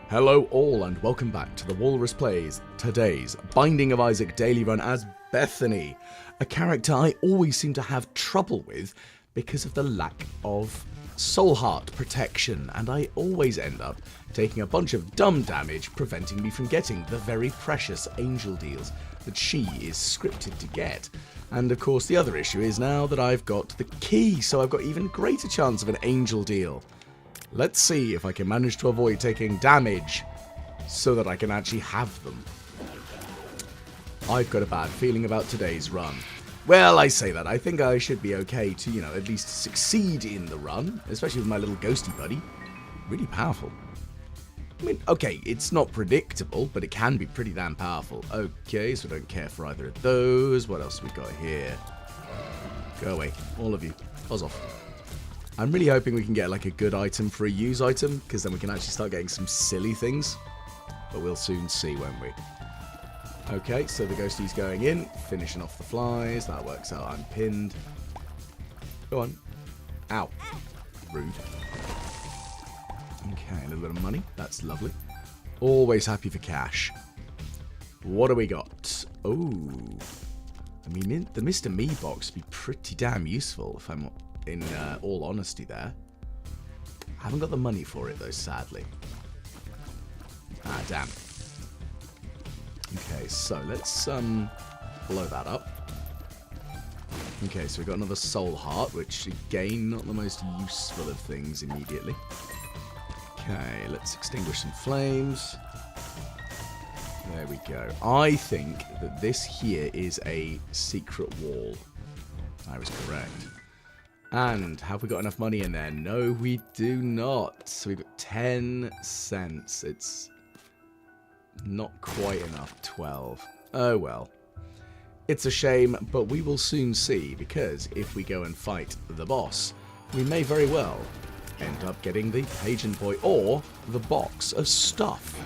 Hello all and welcome back to the Walrus Plays today's Binding of Isaac daily run as Bethany, a character I always seem to have trouble with because of the lack of soul heart protection, and I always end up taking a bunch of dumb damage preventing me from getting the very precious angel deals that she is scripted to get. And of course the other issue is now that I've got the key, so I've got even greater chance of an angel deal. Let's see if I can manage to avoid taking damage so that I can actually have them. I've got a bad feeling about today's run. Well, I say that. I think I should be okay to, at least succeed in the run, especially with my little ghosty buddy. Really powerful. I mean, okay, it's not predictable, but it can be pretty damn powerful. Okay, so I don't care for either of those. What else have we got here? Go away, all of you. Buzz off. I'm really hoping we can get like a good item for a use item, because then we can actually start getting some silly things. But we'll soon see, won't we? Okay, so the ghosty's going in, finishing off the flies. That works out. I'm pinned. Go on. Ow. Rude. Okay, a little bit of money. That's lovely. Always happy for cash. What do we got? Oh. I mean, the Mr. Me box would be pretty damn useful if I'm in all honesty there. I haven't got the money for it though, sadly. Ah, damn. Okay, so let's blow that up. Okay, so we've got another soul heart, which again, not the most useful of things immediately. Okay, let's extinguish some flames. There we go. I think that this here is a secret wall. I was correct. And have we got enough money in there? No, we do not. So we've got 10 cents. It's not quite enough. 12. Oh well. It's a shame, but we will soon see, because if we go and fight the boss, we may very well end up getting the Pageant Boy or the box of stuff.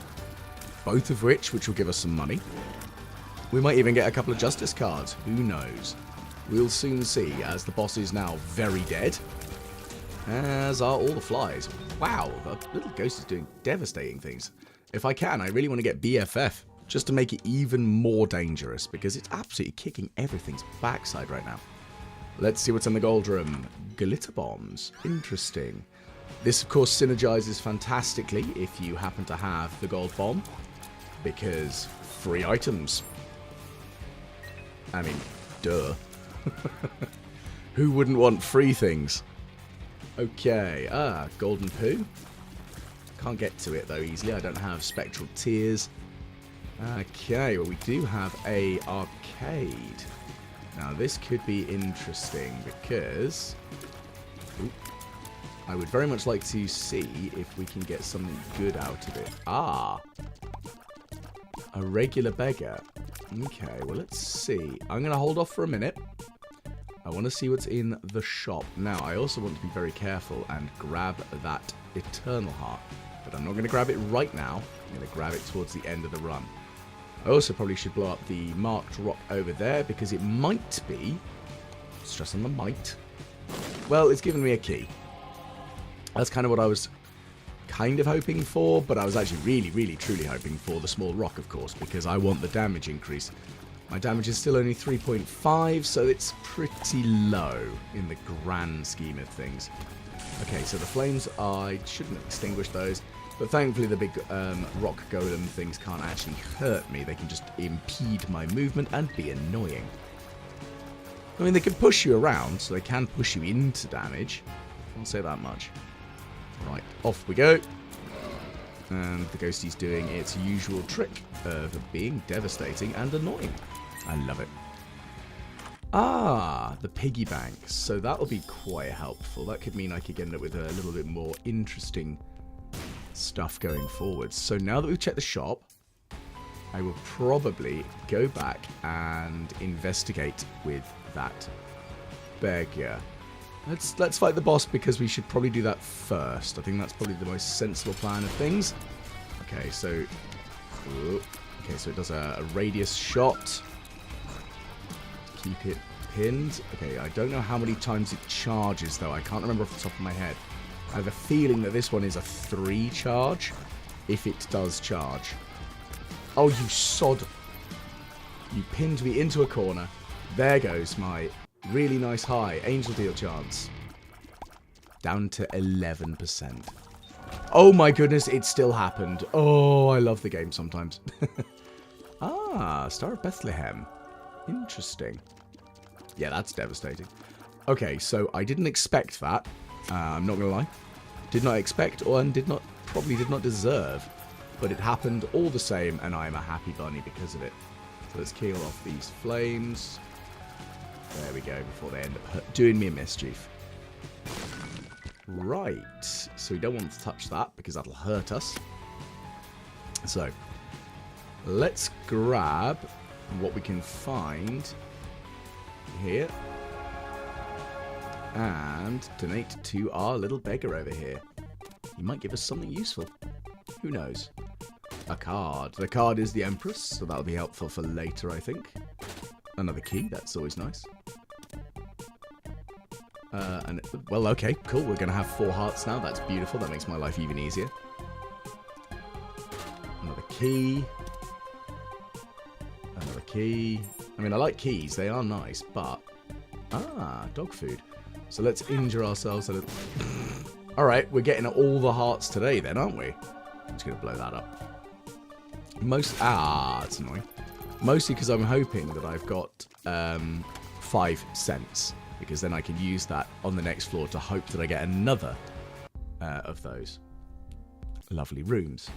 Both of which will give us some money. We might even get a couple of Justice cards. Who knows? We'll soon see, as the boss is now very dead, as are all the flies. Wow, the little ghost is doing devastating things. If I can, I really want to get BFF, just to make it even more dangerous, because it's absolutely kicking everything's backside right now. Let's see what's in the gold room. Glitter bombs. Interesting. This, of course, synergizes fantastically if you happen to have the gold bomb, because free items. I mean, duh. Who wouldn't want free things? Okay, golden poo. Can't get to it though easily. I don't have spectral tears. Okay, well we do have a arcade. Now this could be interesting because I would very much like to see if we can get something good out of it. Ah, a regular beggar. Okay, well let's see. I'm going to hold off for a minute. I want to see what's in the shop. Now, I also want to be very careful and grab that Eternal Heart. But I'm not going to grab it right now. I'm going to grab it towards the end of the run. I also probably should blow up the marked rock over there, because it might be, stress on the might, well, it's given me a key. That's kind of what I was kind of hoping for, but I was actually really, really, truly hoping for the small rock, of course, because I want the damage increase. My damage is still only 3.5, so it's pretty low in the grand scheme of things. Okay, so the flames, I shouldn't extinguish those, but thankfully the big rock golem things can't actually hurt me. They can just impede my movement and be annoying. I mean, they can push you around, so they can push you into damage. I'll say that much. Right, off we go. And the ghosty's doing its usual trick of being devastating and annoying. I love it. Ah, the piggy bank. So that'll be quite helpful. That could mean I could end up with a little bit more interesting stuff going forward. So now that we've checked the shop, I will probably go back and investigate with that beggar. Let's fight the boss, because we should probably do that first. I think that's probably the most sensible plan of things. Okay, so it does a radius shot. Keep it pinned. Okay, I don't know how many times it charges though. I can't remember off the top of my head. I have a feeling that this one is a 3 charge. if it does charge. Oh, you sod. You pinned me into a corner. There goes my really nice high angel deal chance. Down to 11%. Oh my goodness, it still happened. Oh, I love the game sometimes. Ah, Star of Bethlehem. Interesting. Yeah, that's devastating. Okay, so I didn't expect that. I'm not going to lie. Did not expect or probably did not deserve. But it happened all the same, and I'm a happy bunny because of it. So let's kill off these flames. There we go, before they end up doing me a mischief. Right, so we don't want to touch that because that'll hurt us. So, let's grab what we can find here. And donate to our little beggar over here. He might give us something useful. Who knows? A card. The card is the Empress, so that'll be helpful for later, I think. Another key, that's always nice. Well, okay, cool. We're going to have 4 hearts now. That's beautiful. That makes my life even easier. Another key. Another key. I mean, I like keys. They are nice, but... Ah, dog food. So let's injure ourselves a little. Alright, we're getting all the hearts today then, aren't we? I'm just going to blow that up. That's annoying. Mostly because I'm hoping that I've got 5 cents. Because then I can use that on the next floor to hope that I get another of those lovely rooms.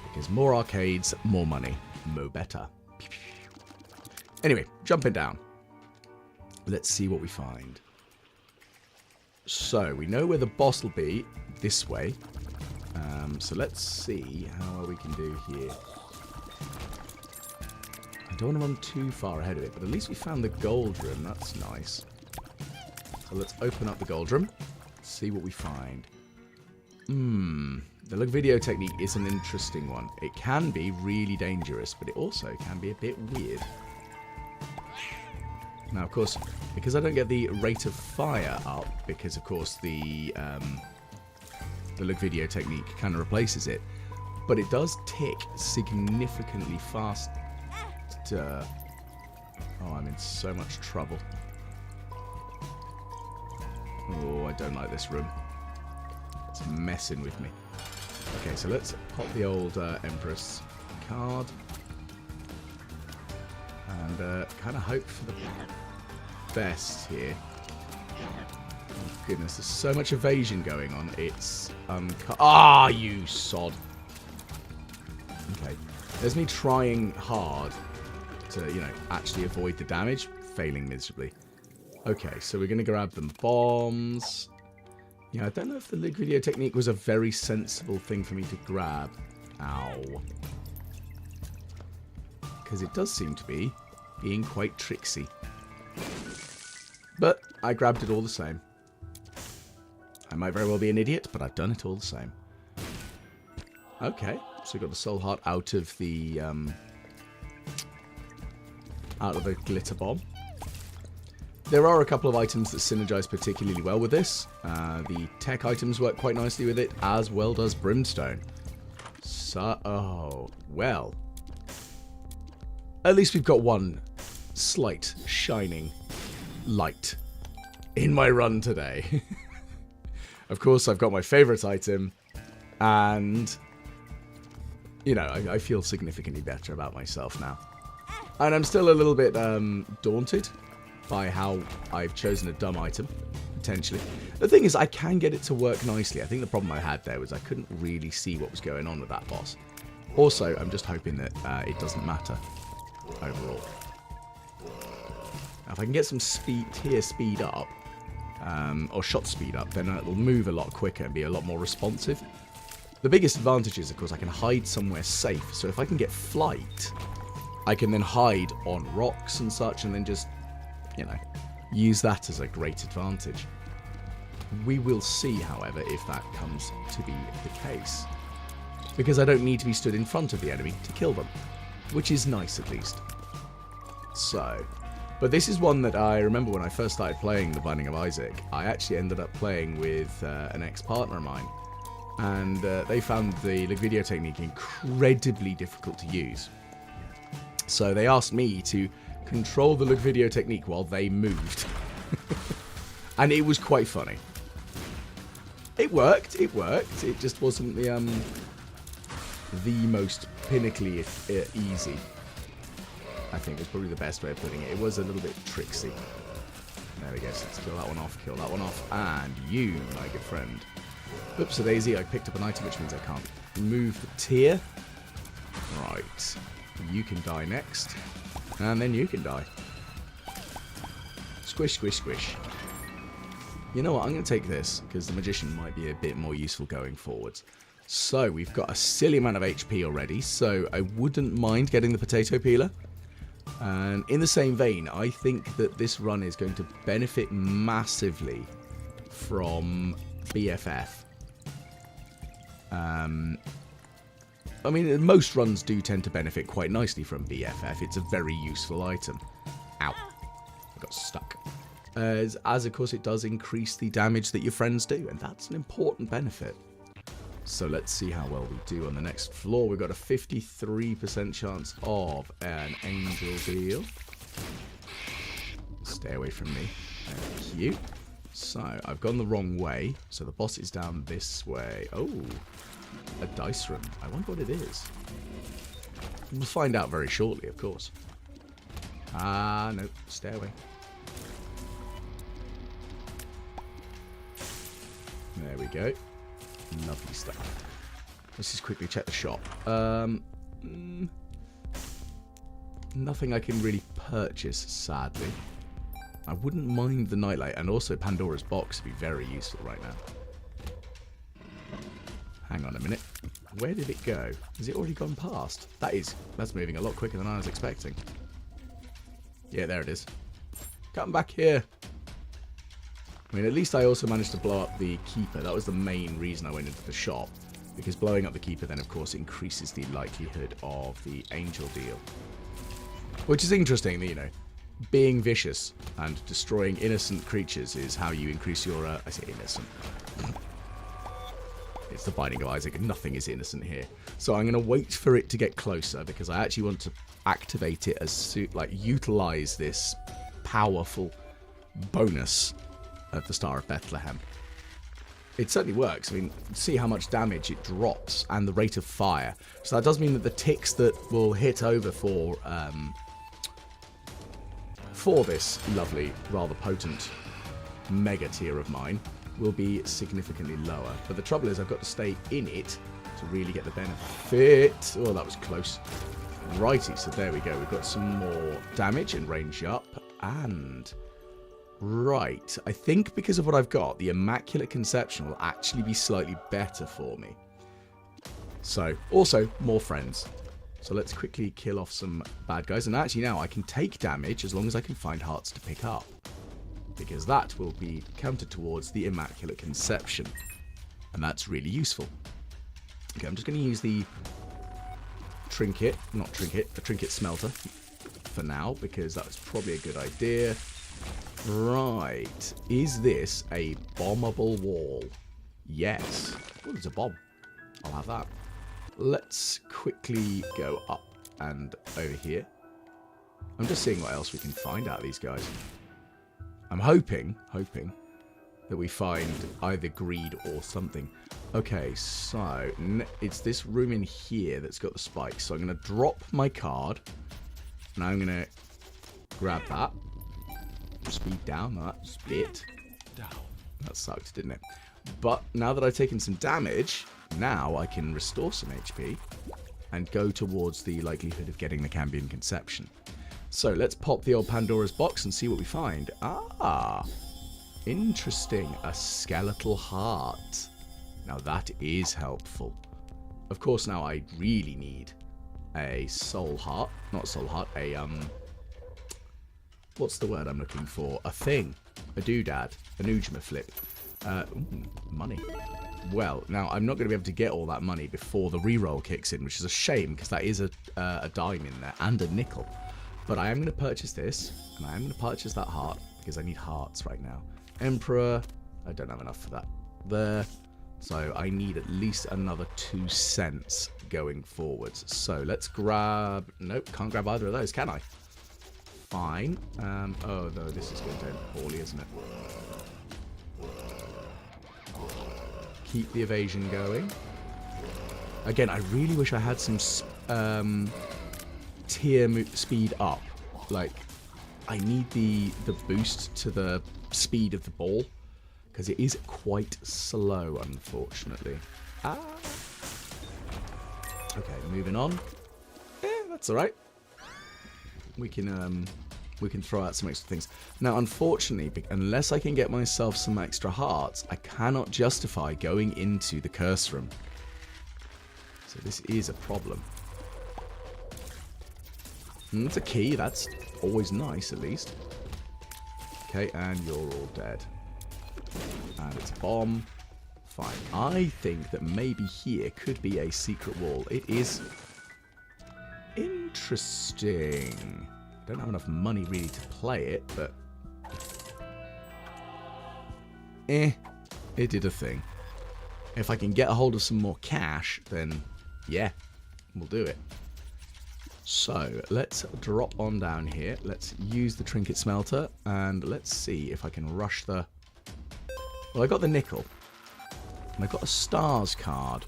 Because more arcades, more money, mo better. Anyway, jumping down. Let's see what we find. So, we know where the boss will be, this way. So let's see how we can do here. I don't want to run too far ahead of it, but at least we found the gold room. That's nice. So let's open up the gold room. See what we find. The look video technique is an interesting one. It can be really dangerous, but it also can be a bit weird. Now, of course, because I don't get the rate of fire up, because, of course, the look video technique kind of replaces it, but it does tick significantly faster. Oh, I'm in so much trouble. Oh, I don't like this room. It's messing with me. Okay, so let's pop the old Empress card. And kind of hope for the best here. Oh, goodness, there's so much evasion going on. It's... Ah, you sod. Okay. There's me trying hard to, you know, actually avoid the damage, failing miserably. Okay, so we're going to grab them bombs. Yeah, I don't know if the look video technique was a very sensible thing for me to grab. Ow. Because it does seem to be being quite tricksy. But I grabbed it all the same. I might very well be an idiot, but I've done it all the same. Okay, so we got the soul heart out of the glitter bomb. There are a couple of items that synergize particularly well with this. The tech items work quite nicely with it, as well does brimstone. So, oh, well. At least we've got one slight shining light in my run today. Of course, I've got my favorite item, and, you know, I feel significantly better about myself now. And I'm still a little bit daunted by how I've chosen a dumb item, potentially. The thing is, I can get it to work nicely. I think the problem I had there was I couldn't really see what was going on with that boss. Also, I'm just hoping that it doesn't matter overall. Now, if I can get some speed up, or shot speed up, then it'll move a lot quicker and be a lot more responsive. The biggest advantage is, of course, I can hide somewhere safe. So if I can get flight, I can then hide on rocks and such, and then just, you know, use that as a great advantage. We will see, however, if that comes to be the case. Because I don't need to be stood in front of the enemy to kill them, which is nice at least. So, but this is one that I remember when I first started playing The Binding of Isaac, I actually ended up playing with an ex-partner of mine. And they found the video technique incredibly difficult to use. So they asked me to control the video technique while they moved. And it was quite funny. It worked. It just wasn't the most pinnacly easy. I think is probably the best way of putting it. It was a little bit tricksy. There we go. So let's kill that one off. Kill that one off. And you, my good friend. Oops, a daisy. I picked up an item, which means I can't move the tier. Right. You can die next. And then you can die. Squish, squish, squish. You know what? I'm going to take this, because the magician might be a bit more useful going forwards. So, we've got a silly amount of HP already, so I wouldn't mind getting the potato peeler. And in the same vein, I think that this run is going to benefit massively from BFF. I mean, most runs do tend to benefit quite nicely from BFF. It's a very useful item. Ow. I got stuck. As of course, it does increase the damage that your friends do, and that's an important benefit. So let's see how well we do on the next floor. We've got a 53% chance of an angel deal. Stay away from me. Thank you. So, I've gone the wrong way. So the boss is down this way. Oh, a dice room. I wonder what it is. We'll find out very shortly, of course. Ah, no. Stay away. There we go. Lovely stuff. Let's just quickly check the shop. Nothing I can really purchase, sadly. I wouldn't mind the nightlight, and also Pandora's box would be very useful right now. Hang on a minute. Where did it go? Has it already gone past? That's moving a lot quicker than I was expecting. Yeah, there it is. Come back here. I mean, at least I also managed to blow up the keeper. That was the main reason I went into the shop. Because blowing up the keeper then, of course, increases the likelihood of the angel deal. Which is interesting, you know. Being vicious and destroying innocent creatures is how you increase your... I say innocent. It's the Binding of Isaac, and nothing is innocent here. So I'm going to wait for it to get closer, because I actually want to activate it as... utilize this powerful bonus of the Star of Bethlehem. It certainly works. I mean, see how much damage it drops and the rate of fire. So that does mean that the ticks that will hit over for this lovely, rather potent mega tier of mine will be significantly lower. But the trouble is I've got to stay in it to really get the benefit. Oh, that was close. Righty, so there we go. We've got some more damage and range up. And... right, I think because of what I've got, the Immaculate Conception will actually be slightly better for me. So, also, more friends. So let's quickly kill off some bad guys. And actually now I can take damage as long as I can find hearts to pick up. Because that will be counted towards the Immaculate Conception. And that's really useful. Okay, I'm just going to use the trinket, the trinket smelter for now. Because that's probably a good idea. Right, is this a bombable wall? Yes. Oh, there's a bomb. I'll have that. Let's quickly go up and over here. I'm just seeing what else we can find out of these guys. I'm hoping that we find either greed or something. Okay, so it's this room in here that's got the spikes. So I'm going to drop my card, and I'm going to grab that. Speed down, that split. That sucked, didn't it? But now that I've taken some damage, now I can restore some HP and go towards the likelihood of getting the Cambion Conception. So let's pop the old Pandora's box and see what we find. Ah, interesting. A skeletal heart. Now that is helpful. Of course, now I really need a soul heart. Not a soul heart, a what's the word I'm looking for? A thing. A doodad. An Ujma flip. Money. Well, now I'm not going to be able to get all that money before the reroll kicks in, which is a shame because that is a dime in there and a nickel. But I am going to purchase this, and I am going to purchase that heart because I need hearts right now. Emperor. I don't have enough for that. There. So I need at least another 2 cents going forwards. So let's grab... Nope, can't grab either of those, can I? Fine. Oh, no, this is going to end poorly, isn't it? Keep the evasion going. Again, I really wish I had some tier speed up. Like, I need the boost to the speed of the ball, because it is quite slow, unfortunately. Ah. Okay, moving on. Yeah, that's all right. We can throw out some extra things. Now, unfortunately, unless I can get myself some extra hearts, I cannot justify going into the curse room. So this is a problem. And it's a key. That's always nice, at least. Okay, and you're all dead. And it's a bomb. Fine. I think that maybe here could be a secret wall. It is interesting. Don't have enough money really to play it, but it did a thing. If I can get a hold of some more cash, then yeah, we'll do it. So let's drop on down here. Let's use the trinket smelter, and let's see if I can rush the... Well, I got the nickel, and I got a stars card.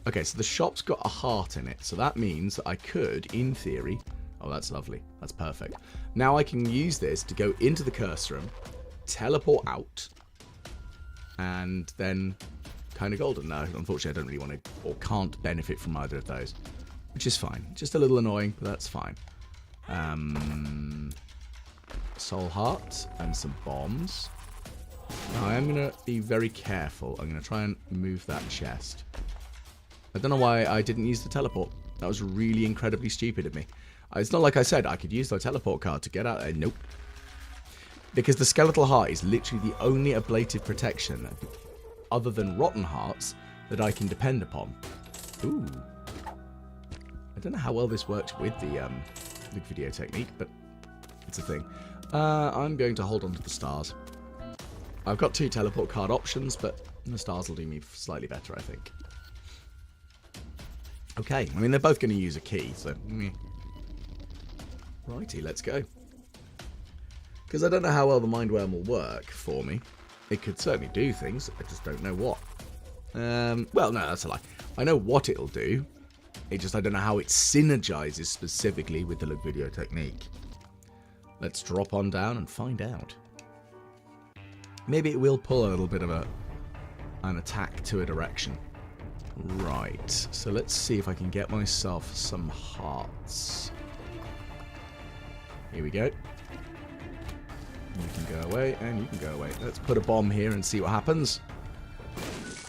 Okay, so the shop's got a heart in it, so that means that I could, in theory... Oh, that's lovely. That's perfect. Now I can use this to go into the curse room, teleport out, and then kind of golden. No, unfortunately, I don't really want to, or can't benefit from either of those, which is fine. Just a little annoying, but that's fine. Soul heart and some bombs. Now, I am going to be very careful. I'm going to try and move that chest. I don't know why I didn't use the teleport. That was really incredibly stupid of me. It's not like I said I could use the teleport card to get out there. Nope. Because the skeletal heart is literally the only ablative protection, other than rotten hearts, that I can depend upon. Ooh. I don't know how well this works with the video technique, but it's a thing. I'm going to hold on to the stars. I've got 2 teleport card options, but the stars will do me slightly better, I think. Okay, I mean, they're both going to use a key, so... Righty, let's go. Because I don't know how well the mind worm will work for me. It could certainly do things, I just don't know what. Well, no, that's a lie. I know what it'll do. I don't know how it synergizes specifically with the look video technique. Let's drop on down and find out. Maybe it will pull a little bit of an attack to a direction. Right, so let's see if I can get myself some hearts. Here we go. You can go away, and you can go away. Let's put a bomb here and see what happens.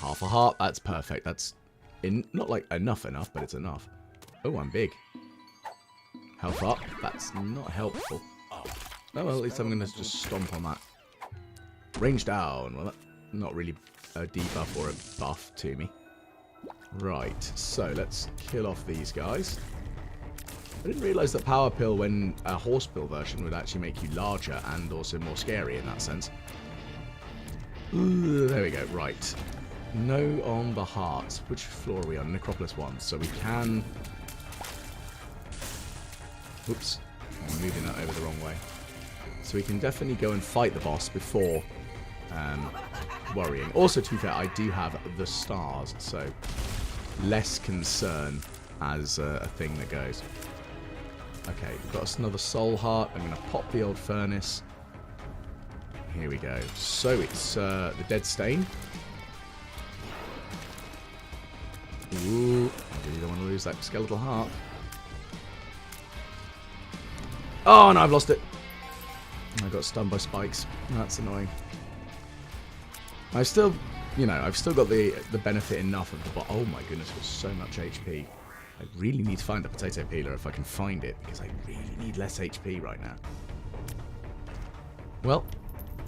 Half a heart, that's perfect. That's not like enough, but it's enough. Oh, I'm big. Health up, that's not helpful. Oh, well, at least I'm going to just stomp on that. Range down, well, that's not really a debuff or a buff to me. Right, so let's kill off these guys. I didn't realise that Power Pill, when a Horse Pill version, would actually make you larger and also more scary in that sense. Ooh, there we go, right. No on the hearts. Which floor are we on? Necropolis 1. So we can... Oops, I'm moving that over the wrong way. So we can definitely go and fight the boss before worrying. Also, to be fair, I do have the stars, so less concern as a thing that goes. Okay, we've got us another soul heart. I'm going to pop the old furnace. Here we go. So it's the dead stain. Ooh, I really don't want to lose that skeletal heart. Oh, no, I've lost it. I got stunned by spikes. That's annoying. I've still, I've still got the benefit enough of the... Oh my goodness, got so much HP. I really need to find the potato peeler if I can find it, because I really need less HP right now. Well,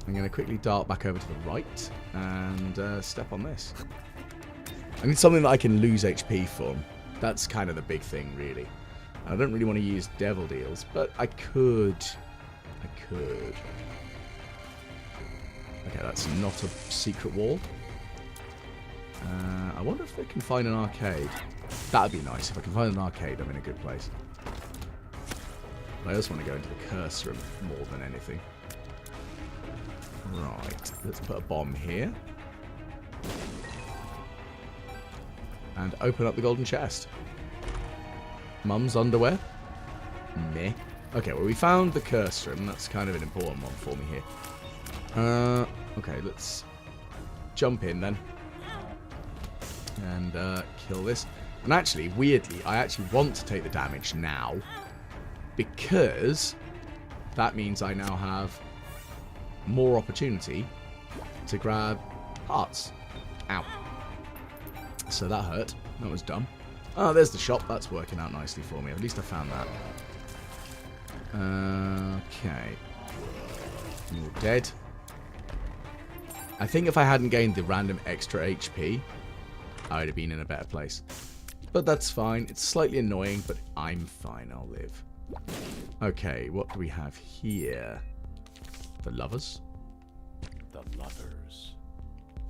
I'm going to quickly dart back over to the right and step on this. I need something that I can lose HP from. That's kind of the big thing, really. I don't really want to use Devil Deals, but I could. Okay, that's not a secret wall. I wonder if they can find an arcade. That'd be nice. If I can find an arcade, I'm in a good place. But I just want to go into the curse room more than anything. Right, let's put a bomb here. And open up the golden chest. Mum's underwear? Meh. Okay, well, we found the curse room. That's kind of an important one for me here. Okay, let's jump in then. And kill this. And actually, weirdly, I actually want to take the damage now. Because that means I now have more opportunity to grab hearts. Ow. So that hurt. That was dumb. Oh, there's the shop. That's working out nicely for me. At least I found that. Okay. You're dead. I think if I hadn't gained the random extra HP, I would have been in a better place. But that's fine. It's slightly annoying, but I'm fine. I'll live. Okay, what do we have here? The lovers? The lovers.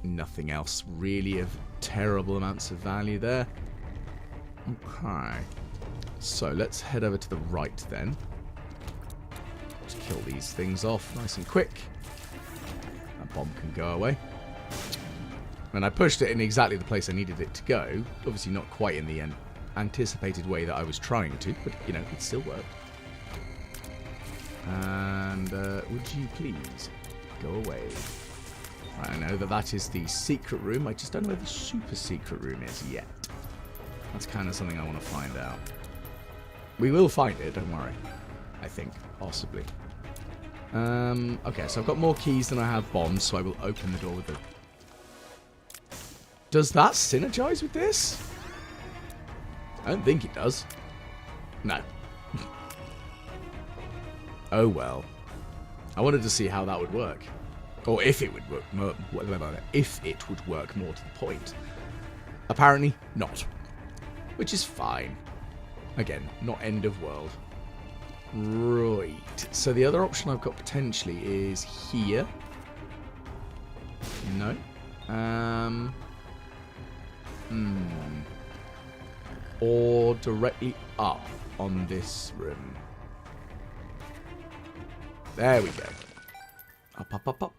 Nothing else really of terrible amounts of value there. Okay. So let's head over to the right then. Let's kill these things off nice and quick. That bomb can go away. And I pushed it in exactly the place I needed it to go. Obviously not quite in the anticipated way that I was trying to, but, you know, it still worked. And would you please go away? Right, I know that that is the secret room. I just don't know where the super secret room is yet. That's kind of something I want to find out. We will find it, don't worry. I think, possibly. Okay, so I've got more keys than I have bombs, so I will open the door with the... Does that synergize with this? I don't think it does. No. Oh well. I wanted to see how that would work. Or if it would work more, if it would work more to the point. Apparently not. Which is fine. Again, not end of world. Right. So the other option I've got potentially is here. No. Or directly up on this room. There we go. Up, up, up, up.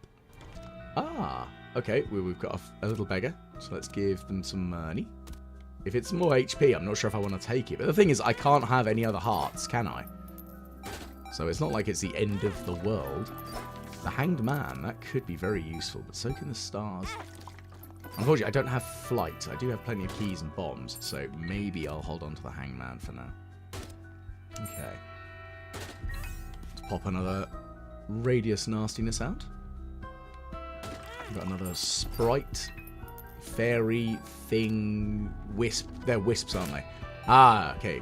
Ah, okay. We've got a little beggar. So let's give them some money. If it's more HP, I'm not sure if I want to take it. But the thing is, I can't have any other hearts, can I? So it's not like it's the end of the world. The Hanged Man, that could be very useful. But so can the stars. Unfortunately, I don't have flight. I do have plenty of keys and bombs. So maybe I'll hold on to the Hanged Man for now. Okay. Let's pop another radius nastiness out. We've got another sprite, fairy, thing, wisp. They're wisps, aren't they? Ah, okay.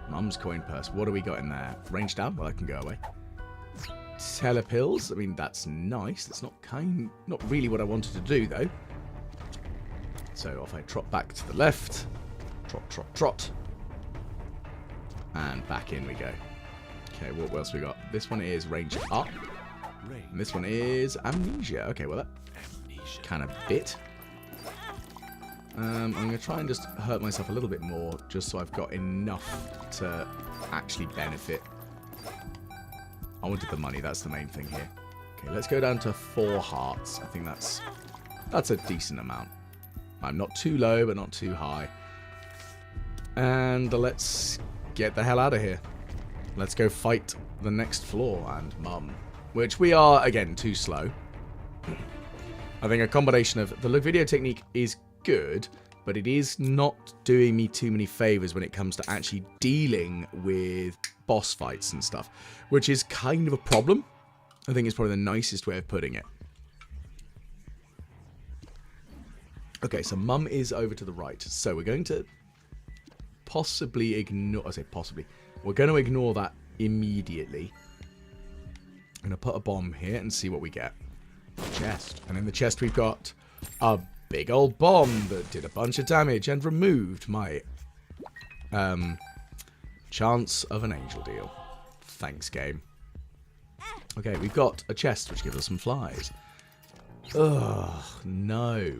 Mum's coin purse. What do we got in there? Range down? Well, I can go away. Telepills. I mean, that's nice. That's not really what I wanted to do, though. So off I trot back to the left. Trot, trot, trot. And back in we go. Okay, what else we got? This one is range up. And this one is amnesia. Okay, well that kind of bit. I'm going to try and just hurt myself a little bit more, just so I've got enough to actually benefit. I wanted the money, that's the main thing here. Okay, let's go down to 4 hearts. I think that's a decent amount. I'm not too low, but not too high. And let's get the hell out of here. Let's go fight the next floor and Mum. Which we are, again, too slow. I think a combination of the look video technique is good, but it is not doing me too many favors when it comes to actually dealing with boss fights and stuff, which is kind of a problem. I think it's probably the nicest way of putting it. Okay, so Mum is over to the right, so we're going to possibly ignore... I say possibly. We're going to ignore that immediately. I'm going to put a bomb here and see what we get. Chest. And in the chest we've got a big old bomb that did a bunch of damage and removed my chance of an angel deal. Thanks, game. Okay, we've got a chest which gives us some flies. Ugh, no.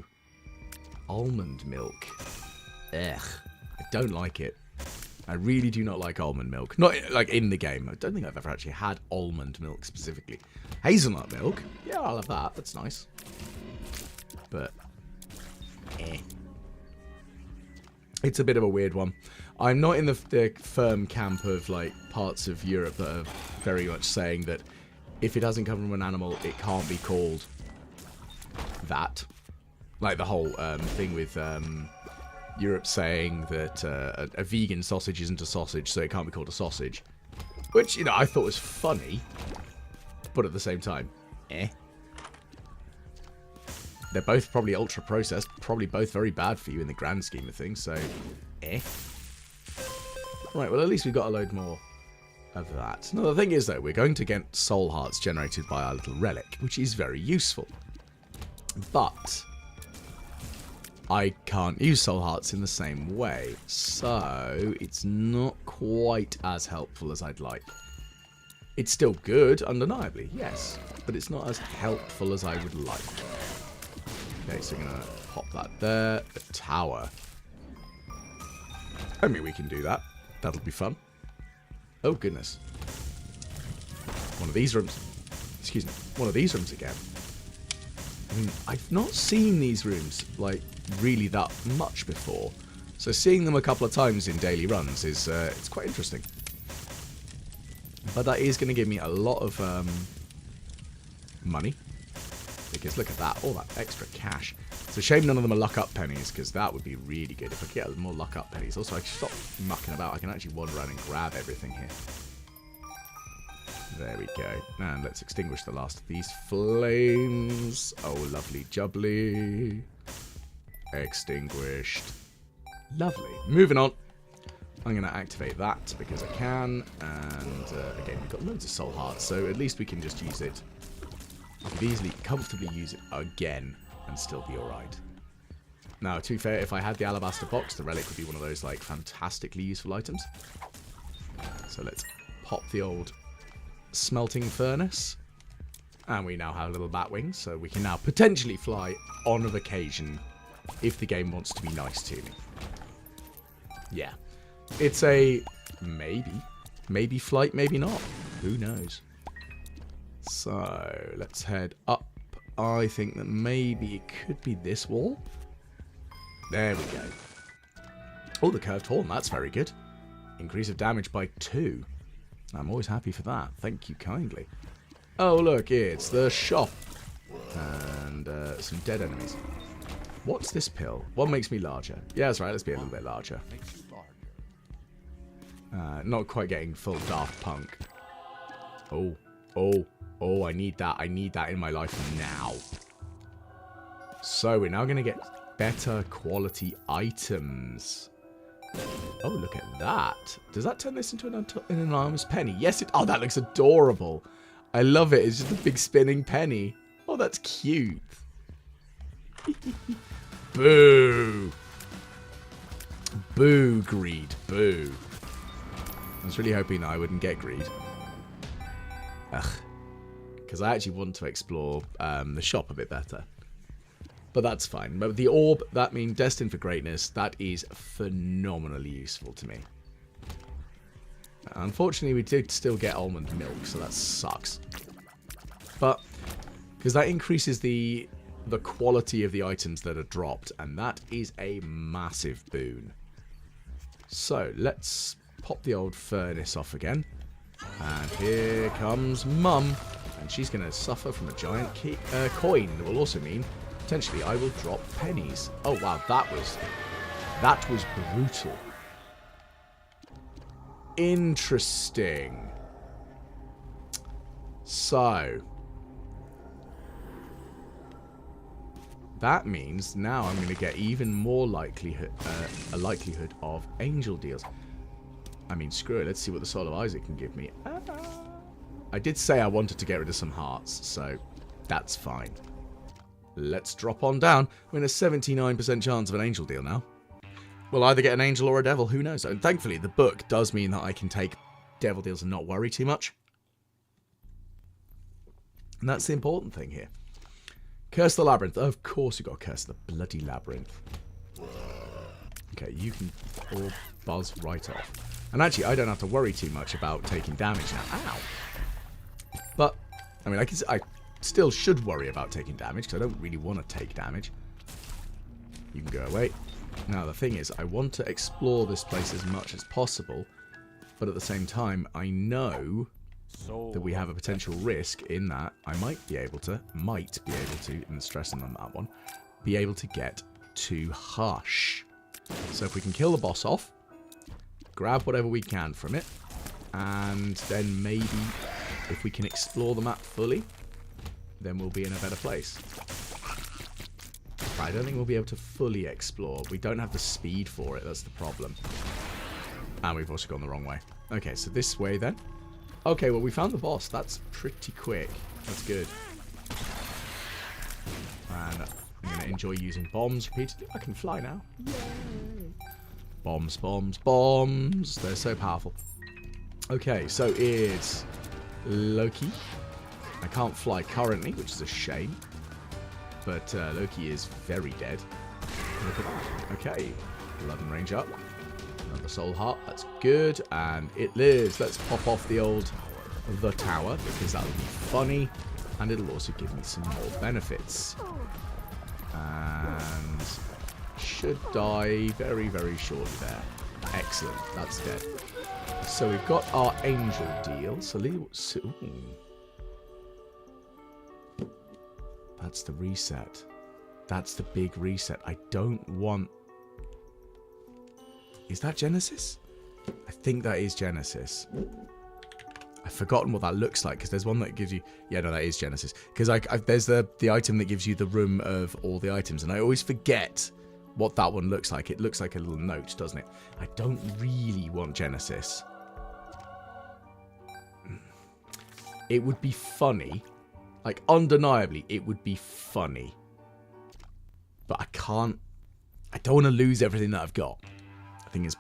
Almond milk. Ugh. I don't like it. I really do not like almond milk. Not like in the game. I don't think I've ever actually had almond milk specifically. Hazelnut milk. Yeah, I'll have that. That's nice. But, it's a bit of a weird one. I'm not in the firm camp of like parts of Europe that are very much saying that if it hasn't come from an animal, it can't be called that. Like the whole thing with Europe saying that a vegan sausage isn't a sausage, so it can't be called a sausage. Which, you know, I thought was funny, but at the same time, They're both probably ultra-processed, probably both very bad for you in the grand scheme of things, so, Right, well, at least we've got a load more of that. Now, the thing is, though, we're going to get soul hearts generated by our little relic, which is very useful. But I can't use soul hearts in the same way, so it's not quite as helpful as I'd like. It's still good, undeniably, yes, but it's not as helpful as I would like. Okay, so we're going to pop that there. A tower. I mean, we can do that. That'll be fun. Oh, goodness. One of these rooms. Excuse me. One of these rooms again. I mean, I've not seen these rooms, like, really that much before. So seeing them a couple of times in daily runs is, it's quite interesting. But that is going to give me a lot of, money. Because look at that, all that extra cash. It's a shame none of them are luck up pennies, because that would be really good if I could get more luck up pennies. Also, I can stop mucking about. I can actually wander around and grab everything here. There we go. And let's extinguish the last of these flames. Oh, lovely jubbly. Extinguished. Lovely. Moving on. I'm going to activate that because I can. And again, we've got loads of soul hearts, so at least we can just use it. I could easily, comfortably use it again and still be alright. Now, to be fair, if I had the alabaster box, the relic would be one of those, like, fantastically useful items. So let's pop the old smelting furnace. And we now have little bat wings, so we can now potentially fly on occasion if the game wants to be nice to me. Yeah. It's a maybe. Maybe flight, maybe not. Who knows? So, let's head up. I think that maybe it could be this wall. There we go. Oh, the curved horn. That's very good. Increase of damage by 2. I'm always happy for that. Thank you kindly. Oh, look. It's the shop. And some dead enemies. What's this pill? What makes me larger? Yeah, that's right. Let's be a little bit larger. Not quite getting full Daft Punk. Oh. Oh. Oh, I need that. I need that in my life now. So, we're now going to get better quality items. Oh, look at that. Does that turn this into an enormous penny? Yes, it... Oh, that looks adorable. I love it. It's just a big spinning penny. Oh, that's cute. Boo. Boo, greed. Boo. I was really hoping that I wouldn't get greed. Ugh. Because I actually want to explore the shop a bit better. But that's fine. But the orb, that means destined for greatness, that is phenomenally useful to me. Unfortunately, we did still get almond milk, so that sucks. But, because that increases the quality of the items that are dropped, and that is a massive boon. So, let's pop the old furnace off again. And here comes Mum. And she's going to suffer from a giant coin. That will also mean, potentially, I will drop pennies. Oh, wow, that was brutal. Interesting. So, that means now I'm going to get even more likelihood, a likelihood of angel deals. I mean, screw it. Let's see what the Soul of Isaac can give me. I did say I wanted to get rid of some hearts, so that's fine. Let's drop on down. We're in a 79% chance of an angel deal now. We'll either get an angel or a devil, who knows? And thankfully, the book does mean that I can take devil deals and not worry too much. And that's the important thing here. Curse the labyrinth. Of course you got to curse the bloody labyrinth. Okay, you can all buzz right off. And actually, I don't have to worry too much about taking damage now. Ow! But, I mean, I still should worry about taking damage, because I don't really want to take damage. You can go away. Now, the thing is, I want to explore this place as much as possible, but at the same time, I know that we have a potential risk in that I might be able to, in the stressing on that one, be able to get to Hush. So if we can kill the boss off, grab whatever we can from it, and then maybe if we can explore the map fully, then we'll be in a better place. But I don't think we'll be able to fully explore. We don't have the speed for it, that's the problem. And we've also gone the wrong way. Okay, so this way then. Okay, well we found the boss. That's pretty quick. That's good. And I'm going to enjoy using bombs repeatedly. I can fly now. Yay. Bombs, bombs, bombs. They're so powerful. Okay, so it's Loki. I can't fly currently, which is a shame. But Loki is very dead. Look at that. Okay, blood and range up. Another soul heart. That's good. And it lives. Let's pop off the old The Tower, because that'll be funny. And it'll also give me some more benefits. And should die very, very shortly there. Excellent. That's dead. So we've got our angel deal. So that's the reset. That's the big reset. I don't want... Is that Genesis? I think that is Genesis. I've forgotten what that looks like, because there's one that gives you... Yeah, no, that is Genesis. Because there's the item that gives you the room of all the items, and I always forget what that one looks like. It looks like a little note, doesn't it? I don't really want Genesis. It would be funny. Like, undeniably, it would be funny. But I can't... I don't want to lose everything that I've got. The thing is...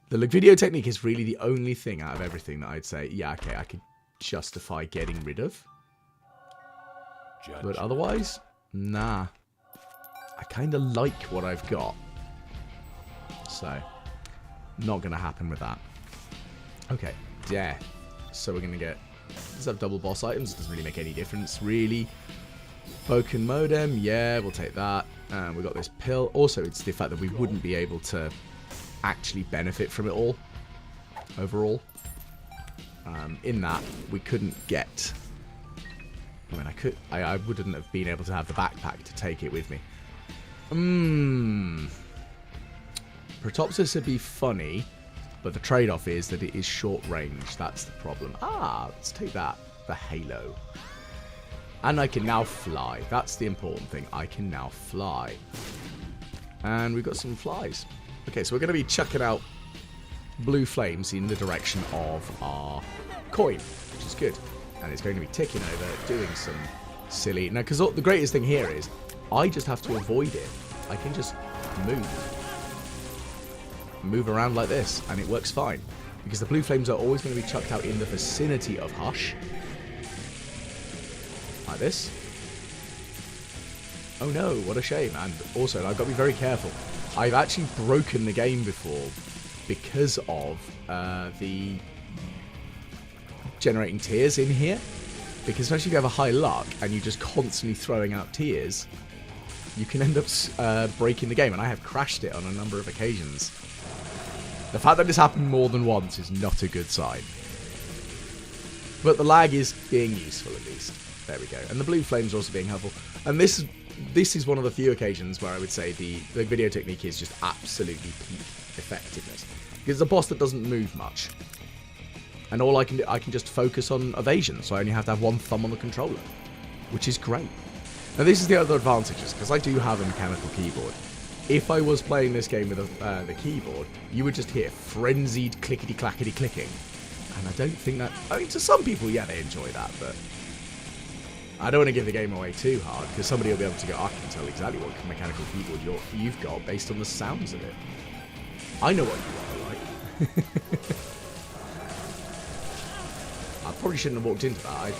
The video technique is really the only thing out of everything that I'd say, yeah, okay, I could justify getting rid of. But otherwise, nah. I kind of like what I've got. So, not going to happen with that. Okay, death. So we're going to get... Does have double boss items? It doesn't really make any difference, really. Boken Modem, yeah, we'll take that. And we got this pill. Also, it's the fact that we wouldn't be able to actually benefit from it all. Overall. In that, we couldn't get... I mean, I wouldn't have been able to have the backpack to take it with me. Protopsis would be funny, but the trade-off is that it is short range. That's the problem. Let's take that. The halo. And I can now fly. That's the important thing. I can now fly. And we've got some flies. Okay, so we're going to be chucking out blue flames in the direction of our coin, which is good. And it's going to be ticking over, doing some silly... Now, because the greatest thing here is, I just have to avoid it. I can just move around like this, and it works fine. Because the blue flames are always going to be chucked out in the vicinity of Hush. Like this. Oh no, what a shame. And also, I've got to be very careful. I've actually broken the game before because of the generating tears in here. Because especially if you have a high luck and you're just constantly throwing out tears, you can end up breaking the game. And I have crashed it on a number of occasions. The fact that this happened more than once is not a good sign. But the lag is being useful at least. There we go. And the blue flames are also being helpful. And this is one of the few occasions where I would say the video technique is just absolutely peak effectiveness. Because it's a boss that doesn't move much. And all I can do, I can just focus on evasion. So I only have to have one thumb on the controller. Which is great. Now this is the other advantages, because I do have a mechanical keyboard. If I was playing this game with the keyboard, you would just hear frenzied clickety-clackety clicking. And I don't think that... I mean, to some people, yeah, they enjoy that, but... I don't want to give the game away too hard, because somebody will be able to go, I can tell exactly what mechanical keyboard you've got based on the sounds of it. I know what you are like. I probably shouldn't have walked into that. I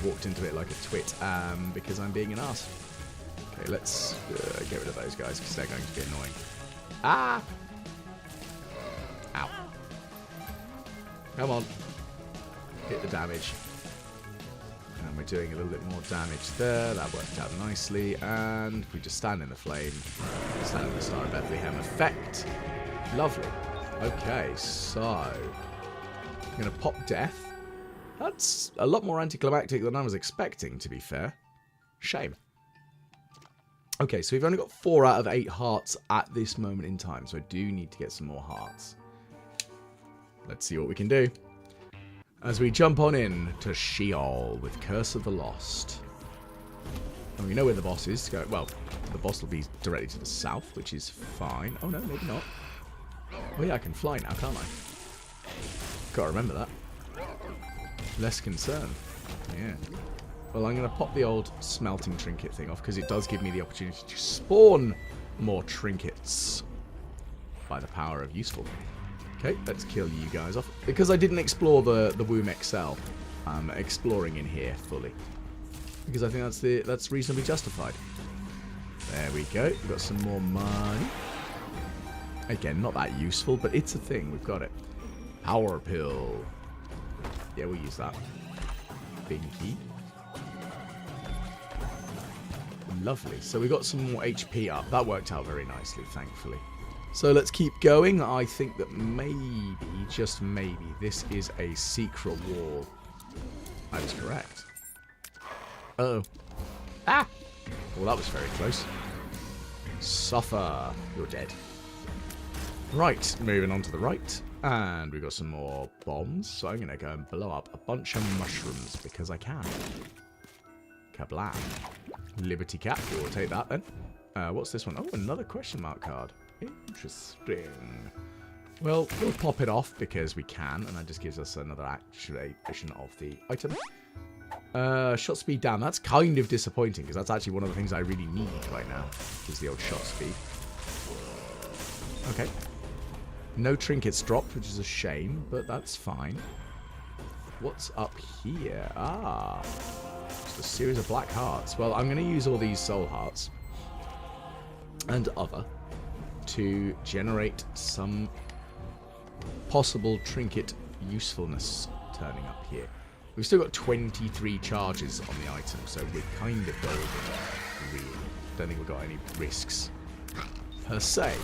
walked into it like a twit because I'm being an ass. Okay, let's get rid of those guys because they're going to be annoying. Ah! Ow. Come on. Hit the damage. And we're doing a little bit more damage there. That worked out nicely. And we just stand in the flame. Stand in the Star of Bethlehem effect. Lovely. Okay, so I'm going to pop death. That's a lot more anticlimactic than I was expecting, to be fair. Shame. Okay, so we've only got 4 out of 8 hearts at this moment in time, so I do need to get some more hearts. Let's see what we can do. As we jump on in to Sheol with Curse of the Lost. And we know where the boss is. Well, the boss will be directly to the south, which is fine. Oh no, maybe not. Oh yeah, I can fly now, can't I? Gotta remember that. Less concern. Yeah. Well, I'm going to pop the old smelting trinket thing off because it does give me the opportunity to spawn more trinkets by the power of useful. Okay, let's kill you guys off. Because I didn't explore the Womb XL, I'm exploring in here fully. Because I think that's reasonably justified. There we go. We've got some more money. Again, not that useful, but it's a thing. We've got it. Power pill. Yeah, we'll use that. Binky. Lovely. So we got some more HP up. That worked out very nicely, thankfully. So let's keep going. I think that maybe, just maybe, this is a secret wall. I was correct. Uh-oh. Ah! Well, that was very close. Suffer. You're dead. Right, moving on to the right. And we've got some more bombs. So I'm going to go and blow up a bunch of mushrooms because I can. Kablam. Liberty Cap. We'll take that then. What's this one? Oh, another question mark card. Interesting. Well, we'll pop it off because we can. And that just gives us another activation of the item. Shot speed down. That's kind of disappointing because that's actually one of the things I really need right now. Is the old shot speed. Okay. No trinkets dropped, which is a shame, but that's fine. What's up here? Ah. Just a series of black hearts. Well, I'm going to use all these soul hearts and other to generate some possible trinket usefulness turning up here. We've still got 23 charges on the item, so we're kind of golden, really. Don't think we've got any risks per se.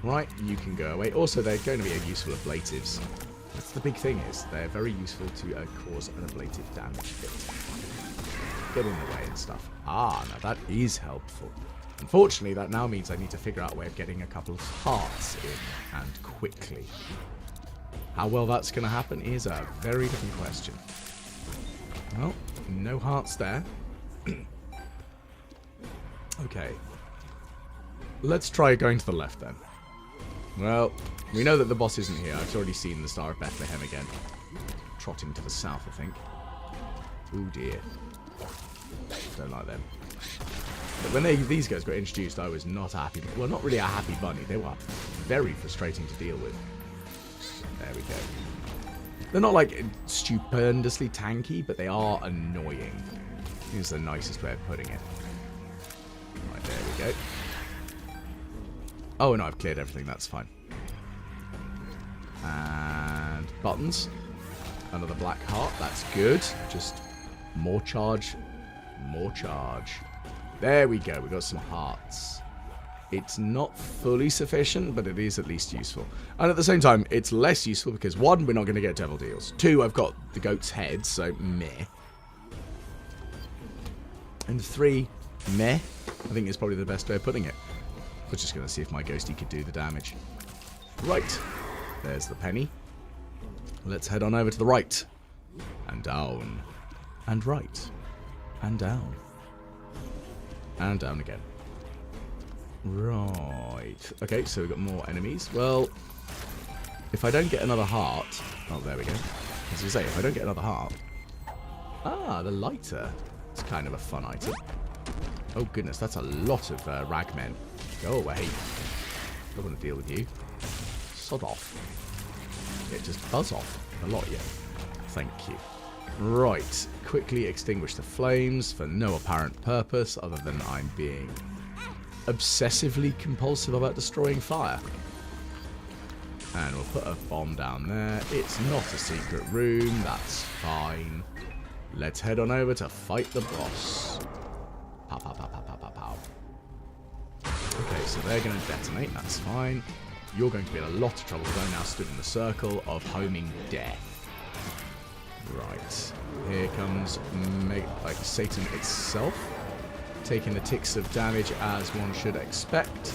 Right, you can go away. Also, they're going to be useful ablatives. That's the big thing, is they're very useful to cause an ablative damage hit. Get in the way and stuff. Ah, now that is helpful. Unfortunately, that now means I need to figure out a way of getting a couple of hearts in, and quickly. How well that's going to happen is a very different question. Well, no hearts there. Okay. Let's try going to the left then. Well, we know that the boss isn't here. I've already seen the Star of Bethlehem again. Trotting to the south, I think. Oh dear. Don't like them. But when these guys got introduced, I was not happy. Well, not really a happy bunny. They were very frustrating to deal with. There we go. They're not like stupendously tanky, but they are annoying. Is the nicest way of putting it. Right, there we go. Oh, no, I've cleared everything. That's fine. And buttons. Another black heart. That's good. Just more charge. More charge. There we go. We got some hearts. It's not fully sufficient, but it is at least useful. And at the same time, it's less useful because 1, we're not going to get devil deals. 2, I've got the goat's head, so meh. And 3, meh. I think is probably the best way of putting it. We're just going to see if my ghosty could do the damage. Right. There's the penny. Let's head on over to the right. And down. And right. And down. And down again. Right. Okay, so we've got more enemies. Well, if I don't get another heart... Oh, there we go. As you say, if I don't get another heart... Ah, the lighter. It's kind of a fun item. Oh, goodness, that's a lot of ragmen. Go away. Don't want to deal with you. Sod off. Yeah, just buzz off. A lot, yeah. Thank you. Right. Quickly extinguish the flames for no apparent purpose other than I'm being obsessively compulsive about destroying fire. And we'll put a bomb down there. It's not a secret room. That's fine. Let's head on over to fight the boss. Pow, pow, pow, pow, pow, pow, pow. Okay, so they're going to detonate. That's fine. You're going to be in a lot of trouble because I now stood in the circle of homing death. Right. Here comes Satan itself. Taking the ticks of damage as one should expect.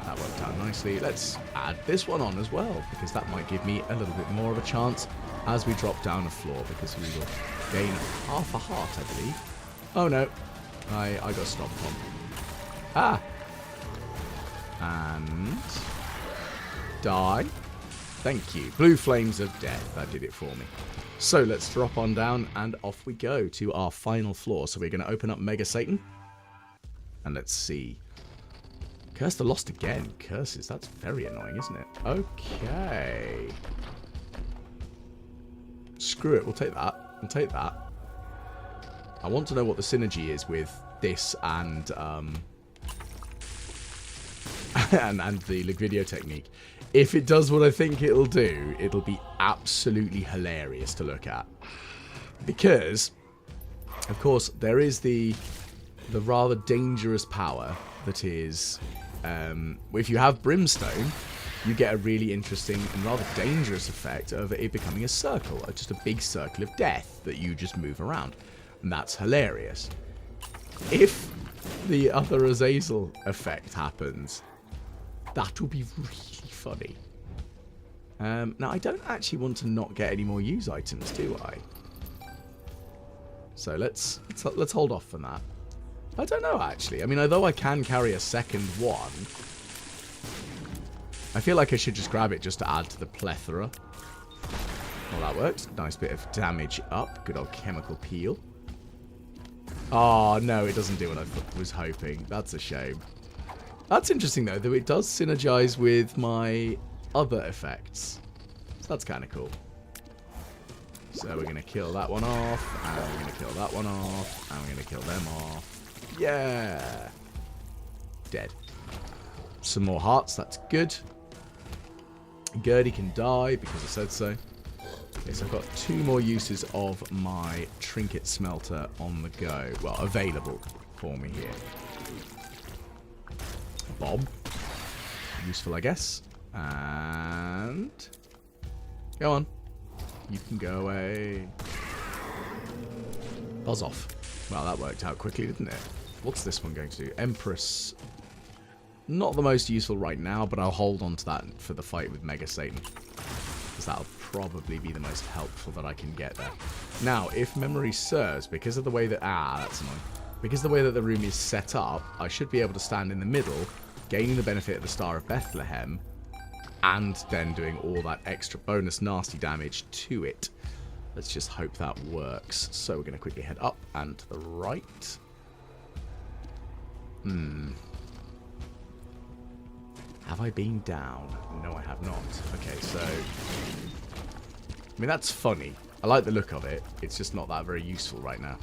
That worked out nicely. Let's add this one on as well, because that might give me a little bit more of a chance as we drop down the floor, because we will gain half a heart, I believe. Oh no. I got stomped on. Ah! And... die. Thank you. Blue flames of death. That did it for me. So let's drop on down and off we go to our final floor. So we're going to open up Mega Satan. And let's see. Curse the Lost again. Curses. That's very annoying, isn't it? Okay. Screw it. We'll take that. We'll take that. I want to know what the synergy is with this and and the Liquidio technique. If it does what I think it'll do, it'll be absolutely hilarious to look at. Because, of course, there is the rather dangerous power that is, if you have Brimstone, you get a really interesting and rather dangerous effect of it becoming a circle, just a big circle of death that you just move around. And that's hilarious. If the other Azazel effect happens, that will be really funny. Now, I don't actually want to not get any more use items, do I? So let's hold off on that. I don't know, actually. I mean, although I can carry a second one, I feel like I should just grab it just to add to the plethora. Well, that works. Nice bit of damage up. Good old chemical peel. Oh, no, it doesn't do what I was hoping. That's a shame. That's interesting, though, that it does synergize with my other effects. So that's kind of cool. So we're going to kill that one off, and we're going to kill that one off, and we're going to kill them off. Yeah! Dead. Some more hearts, that's good. Gertie can die because I said so. Okay, so I've got 2 more uses of my trinket smelter on the go. Well, available for me here. Bomb. Useful, I guess. And... go on. You can go away. Buzz off. Well, that worked out quickly, didn't it? What's this one going to do? Empress. Not the most useful right now, but I'll hold on to that for the fight with Mega Satan. Because that'll probably be the most helpful that I can get there. Now, if memory serves, because of the way that... that's annoying. Because of the way that the room is set up, I should be able to stand in the middle, gaining the benefit of the Star of Bethlehem, and then doing all that extra bonus nasty damage to it. Let's just hope that works. So we're going to quickly head up and to the right. Have I been down? No, I have not. Okay, so... I mean, that's funny. I like the look of it. It's just not that very useful right now.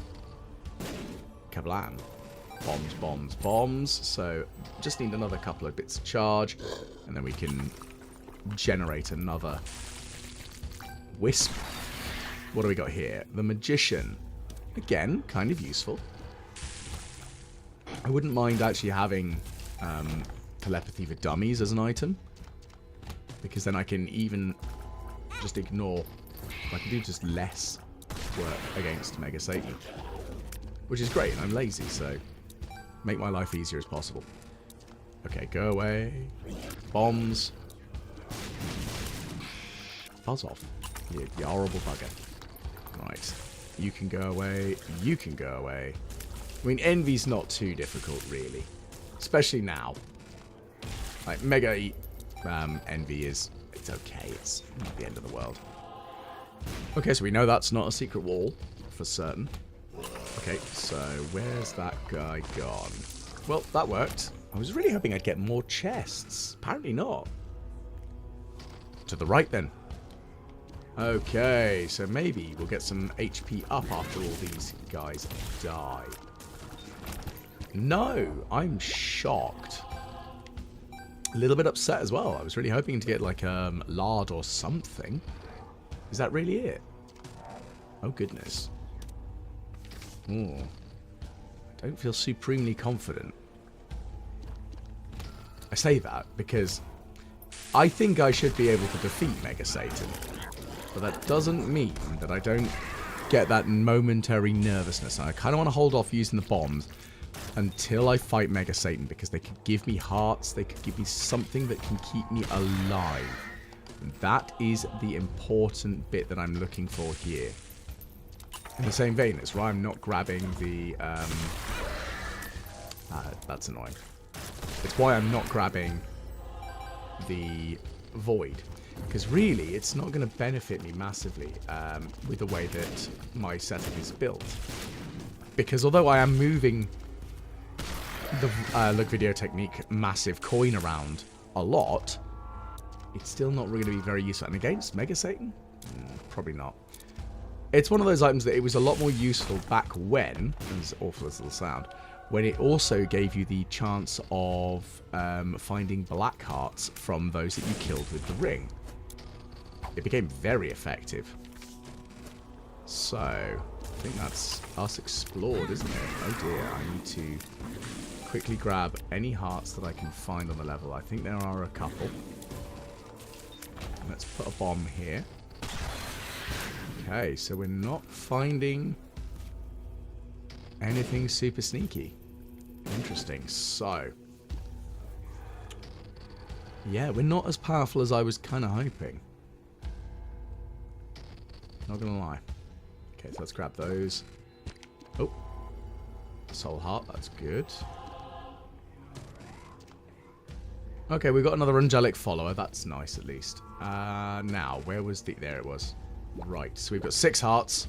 Kablam. Bombs, bombs, bombs. So, just need another couple of bits of charge. And then we can generate another wisp. What do we got here? The Magician. Again, kind of useful. I wouldn't mind actually having telepathy for dummies as an item. Because then I can even just ignore... I can do just less work against Mega Satan. Which is great. I'm lazy, so... make my life easier as possible. Okay, go away. Bombs. Fuzz off. You horrible bugger. Right. You can go away. You can go away. I mean, Envy's not too difficult, really. Especially now. Like, Mega Envy is... it's okay. It's not the end of the world. Okay, so we know that's not a secret wall, for certain. Okay, so where's that guy gone? Well, that worked. I was really hoping I'd get more chests. Apparently not. To the right, then. Okay, so maybe we'll get some HP up after all these guys die. No, I'm shocked. A little bit upset as well. I was really hoping to get like lard or something. Is that really it? Oh goodness. Oh, I don't feel supremely confident. I say that because I think I should be able to defeat Mega Satan. But that doesn't mean that I don't get that momentary nervousness. I kind of want to hold off using the bombs until I fight Mega Satan, because they could give me hearts, they could give me something that can keep me alive. And that is the important bit that I'm looking for here. In the same vein, it's why I'm not grabbing the... that's annoying. It's why I'm not grabbing the Void. Because really, it's not going to benefit me massively with the way that my setup is built. Because although I am moving the look video technique massive coin around a lot, it's still not really going to be very useful. And against Mega Satan? Probably not. It's one of those items that it was a lot more useful back when, as awful as it'll sound, when it also gave you the chance of finding black hearts from those that you killed with the ring. It became very effective. So, I think that's us explored, isn't it? Oh dear, I need to quickly grab any hearts that I can find on the level. I think there are a couple. Let's put a bomb here. Okay, so we're not finding anything super sneaky. Interesting. So, yeah, we're not as powerful as I was kind of hoping. Not gonna lie. Okay, so let's grab those. Oh, soul heart, that's good. Okay, we've got another angelic follower. That's nice, at least. Now, where was the... There it was. Right, so we've got 6 hearts.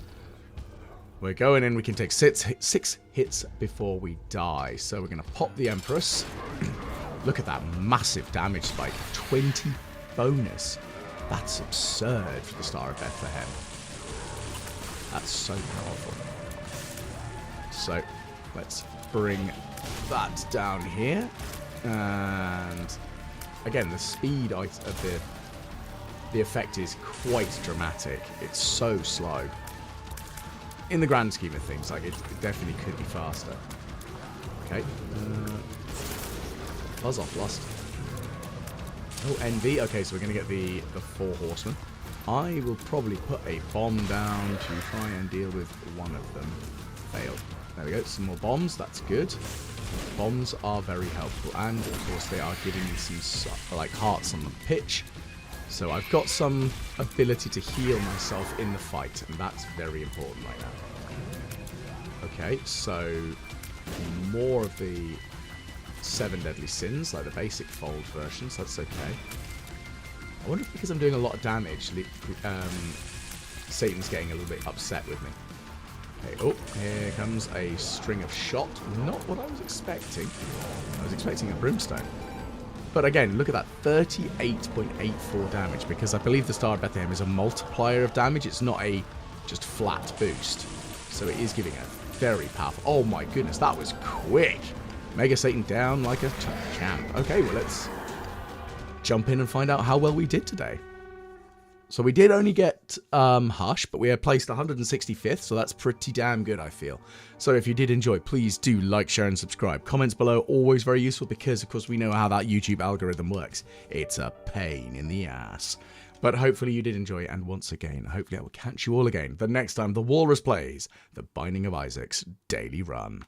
We're going in. We can take 6 hits before we die. So we're going to pop the Empress. Look at that massive damage spike. 20 bonus. That's absurd for the Star of Bethlehem. That's so powerful. So, let's bring that down here. And again, the speed of the effect is quite dramatic. It's so slow. In the grand scheme of things, like it definitely could be faster. Okay. Buzz off, lost. Oh, envy. Okay, so we're going to get the 4 horsemen. I will probably put a bomb down to try and deal with one of them. Failed. There we go. Some more bombs. That's good. Bombs are very helpful. And, of course, they are giving me some, like, hearts on the pitch. So I've got some ability to heal myself in the fight. And that's very important right now. Okay, so more of the 7 deadly sins, like the basic fold version. So that's okay. I wonder if because I'm doing a lot of damage, Satan's getting a little bit upset with me. Okay, oh, here comes a string of shot. Not what I was expecting. I was expecting a brimstone. But again, look at that, 38.84 damage, because I believe the Star of Bethlehem is a multiplier of damage. It's not a just flat boost. So it is giving a very powerful... Oh my goodness, that was quick. Mega Satan down like a champ. Okay, well, let's jump in and find out how well we did today. So we did only get Hush, but we are placed 165th, so that's pretty damn good, I feel. So if you did enjoy, please do like, share, and subscribe. Comments below, always very useful, because, of course, we know how that YouTube algorithm works. It's a pain in the ass. But hopefully you did enjoy, and once again, hopefully I will catch you all again the next time the Walrus plays the Binding of Isaac's Daily Run.